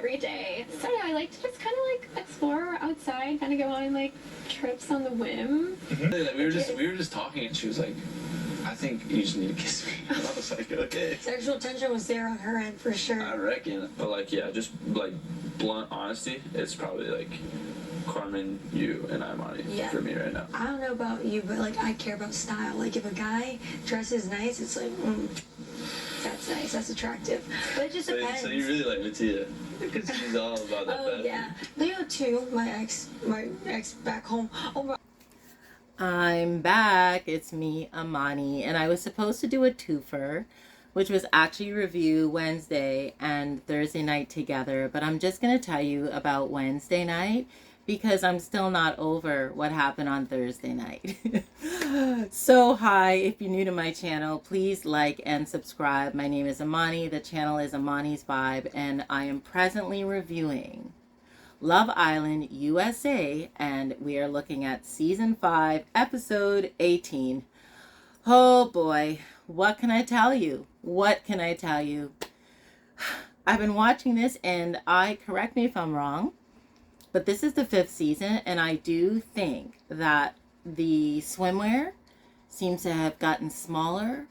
every day. So yeah, I like to just kind of like explore outside, kind of go on like trips on the whim. Mm-hmm. We were just talking, and she was like, "I think you just need to kiss me." And I was like, "Okay." Sexual tension was there on her end for sure. I reckon, but like, yeah, just like blunt honesty, it's probably like Carmen, you, and Imani for me right now. I don't know about you, but like I care about style. Like if a guy dresses nice, it's like, that's nice, that's attractive. But it just depends. So you really like Mattia, because she's all about that. Oh yeah, Leo too. My ex back home. Oh my. I'm back. It's me, Imani, and I was supposed to do a twofer, which was actually review Wednesday and Thursday night together, but I'm just going to tell you about Wednesday night because I'm still not over what happened on Thursday night. So hi, if you're new to my channel, please like and subscribe. My name is Imani. The channel is Imani's Vibe, and I am presently reviewing Love Island USA, and we are looking at season 5, episode 18. Oh boy, what can I tell you? What can I tell you? I've been watching this, and correct me if I'm wrong, but this is the 5th season, and I do think that the swimwear seems to have gotten smaller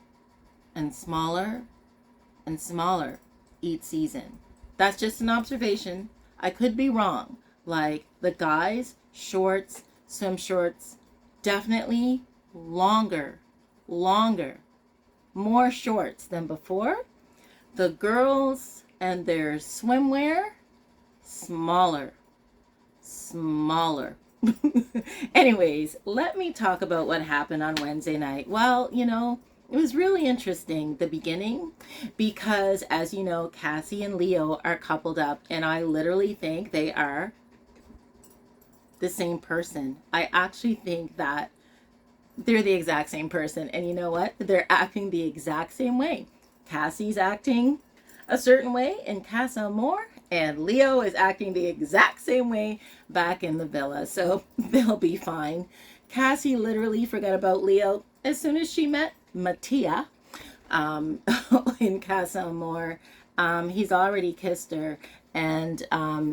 and smaller and smaller each season. That's just an observation. I could be wrong. Like the guys' shorts, swim shorts, definitely longer, more shorts than before. The girls and their swimwear, smaller. Anyways, let me talk about what happened on Wednesday night. Well, it was really interesting, the beginning, because as you know, Cassie and Leo are coupled up, and I literally think they are the same person. I actually think that they're the exact same person, and you know what? They're acting the exact same way. Cassie's acting a certain way in Casa Amor, and Leo is acting the exact same way back in the villa, so they'll be fine. Cassie literally forgot about Leo as soon as she met Mattia in Casa Amor. He's already kissed her, and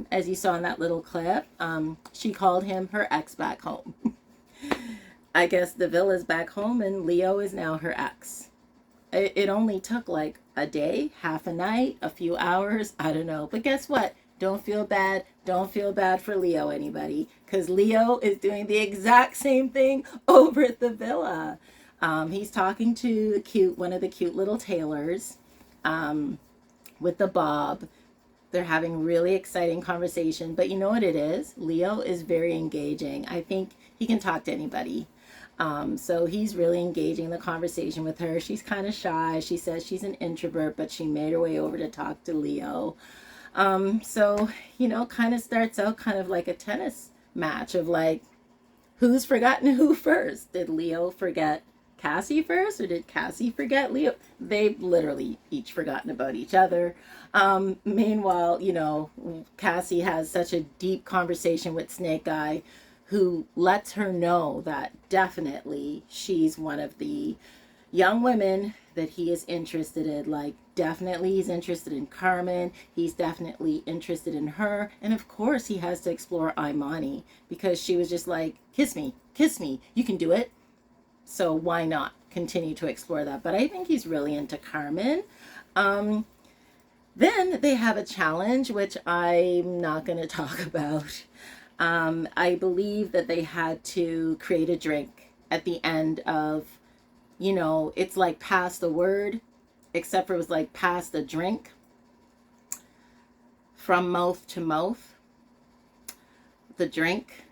as you saw in that little clip, she called him her ex back home. I guess the villa's back home, and Leo is now her ex. It only took like a day, half a night, a few hours, I don't know. But guess what? Don't feel bad. Don't feel bad for Leo, anybody, because Leo is doing the exact same thing over at the villa. He's talking to one of the cute little tailors with the bob. They're having really exciting conversation. But you know what it is? Leo is very engaging. I think he can talk to anybody. So he's really engaging the conversation with her. She's kind of shy. She says she's an introvert, but she made her way over to talk to Leo. So, kind of starts out kind of like a tennis match of like, who's forgotten who first? Did Leo forget Cassie first, or did Cassie forget Leo? They've literally each forgotten about each other. Meanwhile, Cassie has such a deep conversation with Snake Eye, who lets her know that definitely she's one of the young women that he is interested in. Like, definitely he's interested in Carmen. He's definitely interested in her. And of course he has to explore Imani, because she was just like, kiss me, you can do it. So why not continue to explore that? But I think he's really into Carmen. Then they have a challenge, which I'm not going to talk about. I believe that they had to create a drink at the end of, it's like pass the word, except for it was like pass the drink from mouth to mouth, the drink.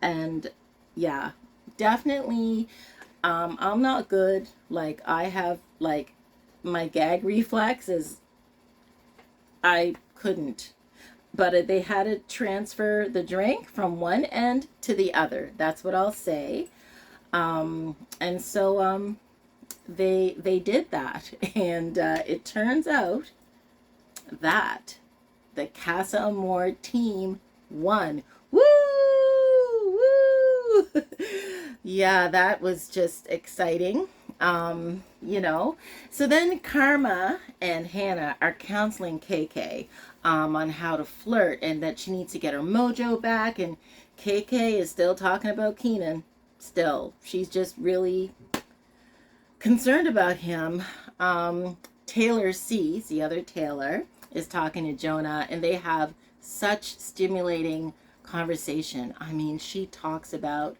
And yeah, definitely, I'm not good. Like, I have like my gag reflex is, I couldn't. But they had to transfer the drink from one end to the other. That's what I'll say. And so they did that. And it turns out that the Casa Amor team won. Woo! Woo! Yeah, that was just exciting. you know. So then Karma and Hannah are counseling KK on how to flirt and that she needs to get her mojo back. And KK is still talking about Keenan. Still, she's just really concerned about him. Taylor sees, the other Taylor, is talking to Jonah, and they have such stimulating conversation. I mean, she talks about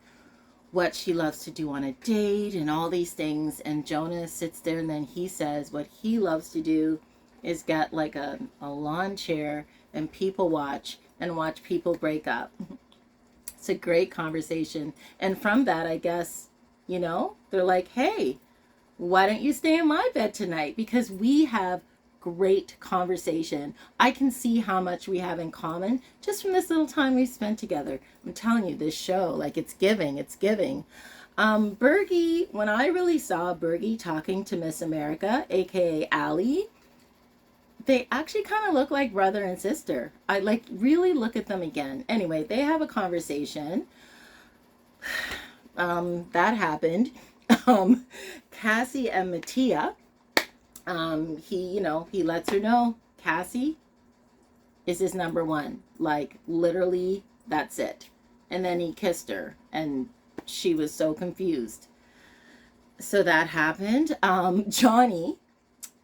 what she loves to do on a date and all these things, and Jonah sits there, and then he says what he loves to do is get like a lawn chair and people watch and watch people break up. It's a great conversation. And from that, I guess, you know, they're like, hey, why don't you stay in my bed tonight? Because we have great conversation. I can see how much we have in common just from this little time we've spent together. I'm telling you, this show, like, it's giving. Bergie, when I really saw Bergie talking to Miss America, aka Allie, they actually kind of look like brother and sister. I like really look at them again. Anyway, they have a conversation. That happened. Cassie and Mattia, he lets her know Cassie is his number one. Like, literally, that's it. And then he kissed her, and she was so confused. So that happened. Johnny,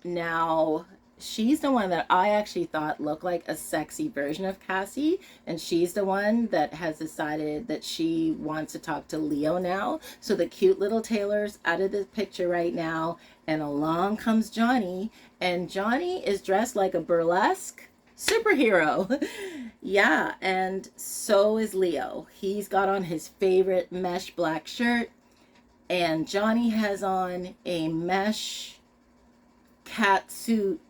now, she's the one that I actually thought looked like a sexy version of Cassie, and she's the one that has decided that she wants to talk to Leo now. So the cute little Taylor's out of the picture right now, and along comes Johnny, and Johnny is dressed like a burlesque superhero. Yeah, and so is Leo. He's got on his favorite mesh black shirt, and Johnny has on a mesh cat suit,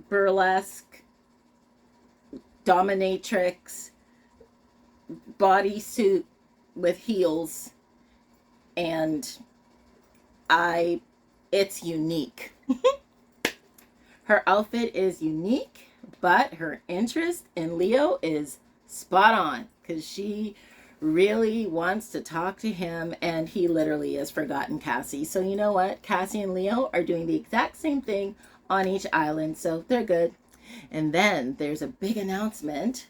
burlesque dominatrix bodysuit with heels, and it's unique. Her outfit is unique, but her interest in Leo is spot on, because she really wants to talk to him, and he literally has forgotten Cassie. So you know what? Cassie and Leo are doing the exact same thing on each island, so they're good. And then there's a big announcement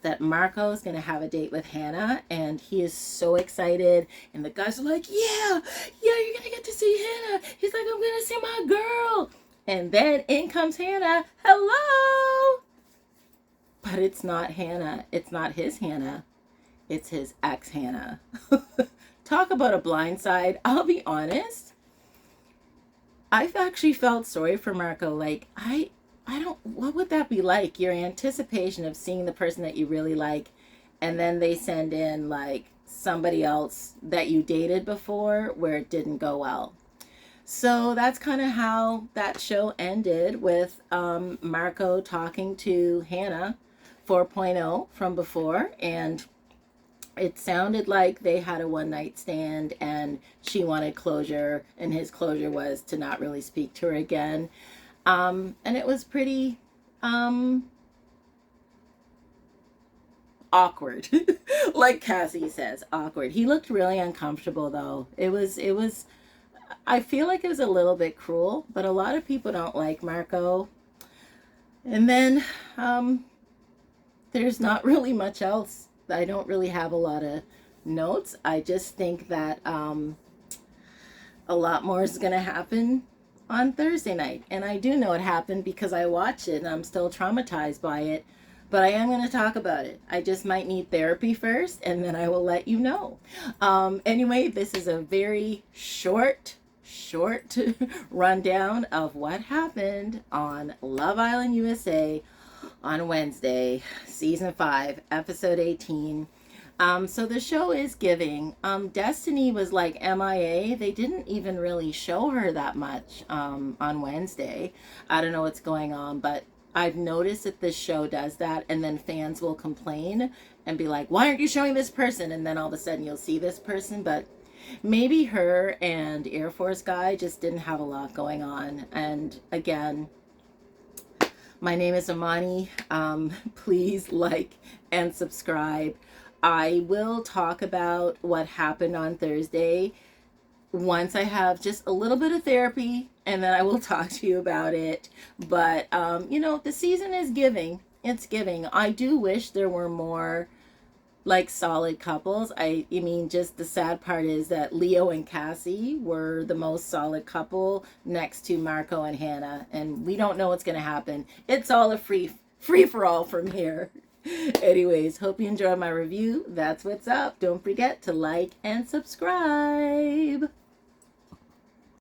that Marco is going to have a date with Hannah, and he is so excited, and the guys are like, yeah, you're going to get to see Hannah. He's like, I'm going to see my girl. And then in comes Hannah. Hello. But it's not Hannah. It's not his Hannah. It's his ex Hannah. Talk about a blindside. I'll be honest, I've actually felt sorry for Marco. Like, I don't, what would that be like? Your anticipation of seeing the person that you really like, and then they send in like somebody else that you dated before where it didn't go well. So that's kind of how that show ended, with Marco talking to Hannah 4.0 from before, and it sounded like they had a one-night stand and she wanted closure, and his closure was to not really speak to her again. And it was pretty awkward. Like Cassie says, awkward. He looked really uncomfortable though. It was I feel like it was a little bit cruel, but a lot of people don't like Marco. And then there's not really much else. I don't really have a lot of notes. I just think that a lot more is going to happen on Thursday night. And I do know it happened because I watched it and I'm still traumatized by it. But I am going to talk about it. I just might need therapy first, and then I will let you know. Anyway, this is a very short rundown of what happened on Love Island USA on Wednesday, season 5, episode 18. So the show is giving. Destiny was like MIA. They didn't even really show her that much on Wednesday. I don't know what's going on, but I've noticed that this show does that, and then fans will complain and be like, why aren't you showing this person? And then all of a sudden you'll see this person. But maybe her and Air Force guy just didn't have a lot going on. And again, my name is Amani. Please like and subscribe. I will talk about what happened on Thursday once I have just a little bit of therapy, and then I will talk to you about it. But, the season is giving. It's giving. I do wish there were more like solid couples. I mean, just the sad part is that Leo and Cassie were the most solid couple next to Marco and Hannah, and we don't know what's going to happen. It's all a free for all from here. Anyways, hope you enjoyed my review. That's what's up. Don't forget to like and subscribe.